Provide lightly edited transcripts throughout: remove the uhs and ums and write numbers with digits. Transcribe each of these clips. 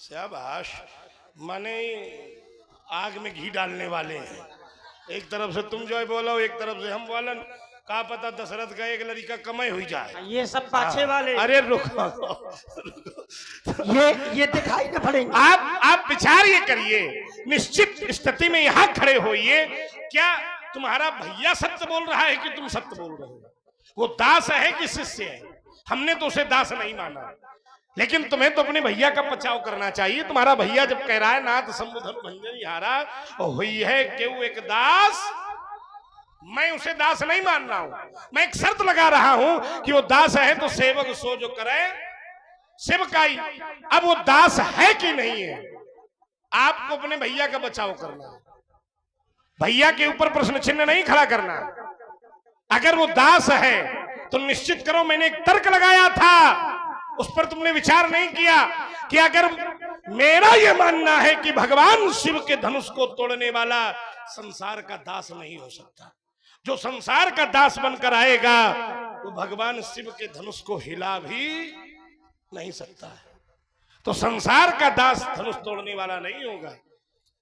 शाबाश। माने आग में घी डालने वाले हैं, एक तरफ से तुम जो है बोलो, एक तरफ से हम बोलन। का पता दशरथ का एक लड़का कमाई हुई जाए। ये सब पाछे वाले। अरे रुको, ये दिखाई न पड़ेंगे। आप विचार ये करिए, निश्चित स्थिति में यहाँ खड़े होइए। क्या तुम्हारा भैया सत्य बोल रहा है कि तुम सत्य बोल रहे हो? वो दास है कि शिष्य है? हमने तो उसे दास नहीं माना, लेकिन तुम्हें तो अपने भैया का बचाव करना चाहिए। तुम्हारा भैया जब कह रहा है नाथ संबोधन भंजन हारा हुई है क्यों एक दास, मैं उसे दास नहीं मान रहा हूं। मैं एक शर्त लगा रहा हूं कि वो दास है तो सेवक सो जो करे सेवकाई। अब वो दास है कि नहीं है, आपको अपने भैया का बचाव करना है। भैया के ऊपर प्रश्न चिन्ह नहीं खड़ा करना। अगर वो दास है तो निश्चित करो, मैंने एक तर्क लगाया था, उस पर तुमने विचार नहीं किया कि अगर मेरा यह मानना है कि भगवान शिव के धनुष को तोड़ने वाला संसार का दास नहीं हो सकता, जो संसार का दास बनकर आएगा वो भगवान शिव के धनुष को हिला भी नहीं सकता है, तो संसार का दास धनुष तोड़ने वाला नहीं होगा।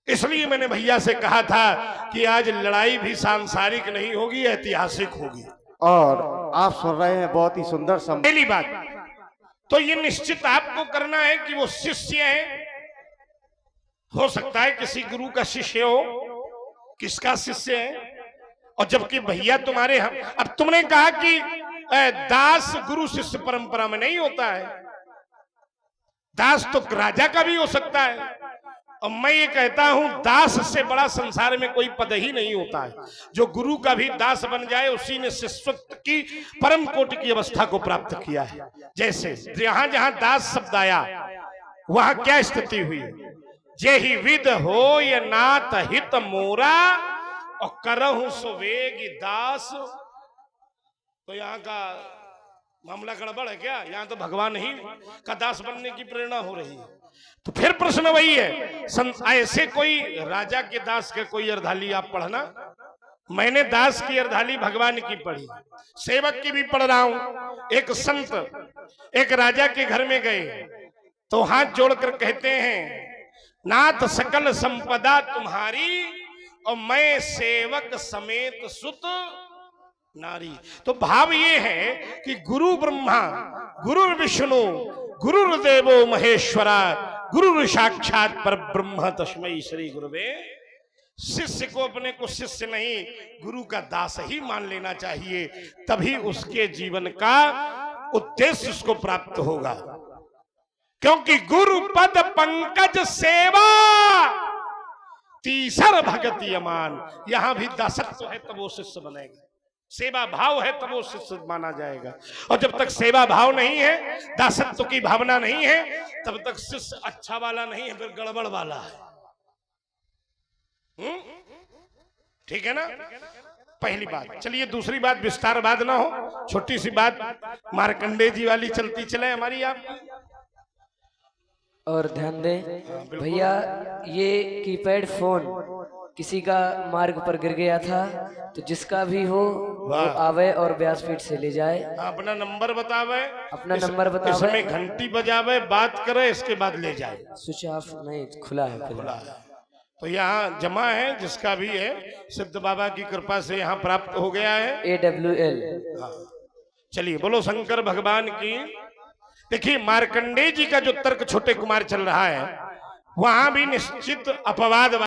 इसलिए मैंने भैया से कहा था कि आज लड़ाई भी सांसारिक नहीं होगी, ऐतिहासिक होगी। और आप सुन रहे हैं बहुत ही सुंदर पहली बात तो ये निश्चित आपको करना है कि वो शिष्य है, हो सकता है किसी गुरु का शिष्य हो, किसका शिष्य है। और जबकि भैया तुम्हारे हम, अब तुमने कहा कि दास गुरु शिष्य परंपरा में नहीं होता है, दास तो राजा का भी हो सकता है। और मैं ये कहता हूं दास से बड़ा संसार में कोई पद ही नहीं होता है। जो गुरु का भी दास बन जाए उसी ने शिष्यत्व की परम कोटि की अवस्था को प्राप्त किया है। जैसे जहां जहां दास शब्द आया वहां क्या स्थिति हुई, जे ही विद हो ये नाथ हित मोरा और करहु सुवेग दास। तो यहाँ का मामला गड़बड़ है क्या? यहाँ तो भगवान ही का दास बनने की प्रेरणा हो रही है। तो फिर प्रश्न वही है, ऐसे कोई राजा के दास के कोई अर्धाली आप पढ़ना। मैंने दास की अर्धाली भगवान की पढ़ी, सेवक की भी पढ़ रहा हूं। एक संत एक राजा के घर में गए तो हाथ जोड़कर कहते हैं, नाथ सकल संपदा तुम्हारी और मैं सेवक समेत सुत नारी। तो भाव ये है कि गुरु ब्रह्मा गुरु विष्णु गुरुर्देवो महेश्वरा गुरु साक्षात पर ब्रह्म तस्मै श्री गुरुवे। शिष्य को अपने को शिष्य नहीं गुरु का दास ही मान लेना चाहिए, तभी उसके जीवन का उद्देश्य उसको प्राप्त होगा। क्योंकि गुरु पद पंकज सेवा तीसर भगति अमान। यहां भी दासत्व है तब वो शिष्य बनेगा, सेवा भाव है तब वो शिष्य माना जाएगा। और जब तक सेवा भाव नहीं है, दासत्व की भावना नहीं है, तब तक शिष्य अच्छा वाला नहीं है, फिर गड़बड़ वाला है। ठीक है ना? पहली बात। चलिए दूसरी बात, विस्तारवाद ना हो, छोटी सी बात मार्कंडे जी वाली चलती चले हमारी। आप और ध्यान दें भैया, ये कीपैड फोन किसी का मार्ग पर गिर गया था, तो जिसका भी हो वो आवे और व्यासपीठ से ले जाए। अपना नंबर बतावे, अपना नंबर बतावे, इसमें घंटी बजावे, बात करे, इसके बाद ले जाए। स्विच ऑफ नहीं, खुला है। खुला है। तो यहाँ जमा है, जिसका भी है सिद्ध बाबा की कृपा से यहाँ प्राप्त हो गया है। AWL। चलिए बोलो शंकर भगवान की। देखिए मार्कंडेय जी का जो तर्क छोटे कुमार चल रहा है, वहां भी निश्चित अपवाद